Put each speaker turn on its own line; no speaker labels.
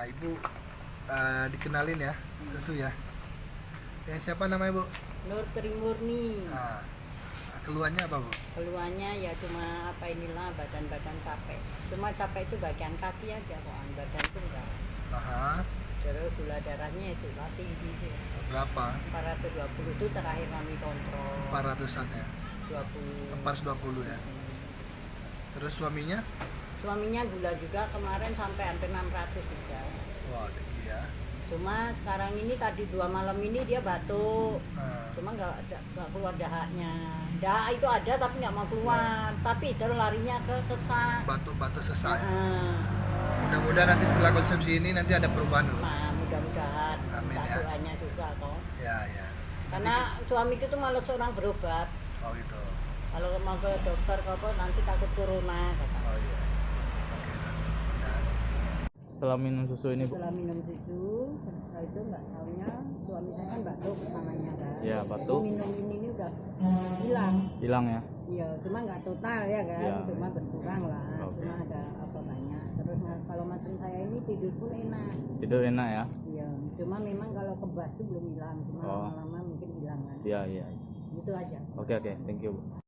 Ibu dikenalin ya, susu ya. Yang siapa namanya, Bu?
Nur Trimurni.
Nah, keluhannya apa, Bu?
Keluhannya ya cuma inilah badan-badan capek. Cuma capek itu bagian kaki aja kok, badan itu enggak.
Aha.
Terus gula darahnya itu tinggi sih.
Berapa?
420 itu terakhir kami kontrol.
400-an ya?
20.
420 ya? Terus suaminya?
Suaminya gula juga kemarin sampai hampir 600 juga.
Wah, tinggi ya.
Cuma sekarang ini tadi 2 malam ini dia batuk.
Nah,
Cuma nggak keluar dahaknya. Dahak itu ada tapi nggak mau keluar. Tapi terus larinya ke sesak.
batuk-batuk sesak ya?
Heeh.
Mudah-mudahan nanti setelah konsumsi ini nanti ada perubahan, Bu.
Nah, mudah-mudahan
Amin ya.
doanya juga toh.
Ya, ya.
Karena suamiku itu malah seorang berobat.
Oh gitu.
Kalau mau ke dokter apa nanti takut corona kata.
Oh iya. Oke lah. Ya.
Setelah minum susu ini, Bu?
Setelah minum susu, setelah itu nggak tahunya suami saya kan batuk pertamanya kan.
Iya, batuk.
Jadi minum ini udah hilang.
Hilang ya?
Iya, cuma nggak total ya kan,
Iya.
cuma berkurang lah.
Oke.
Cuma ada apa banyak. Terus kalau macam saya ini tidur pun enak.
Tidur enak ya?
Iya, cuma memang kalau kebas itu belum hilang, cuma
Oh.
lama-lama mungkin hilang kan.
Iya, iya.
Itu aja.
Oke, thank you, Bu.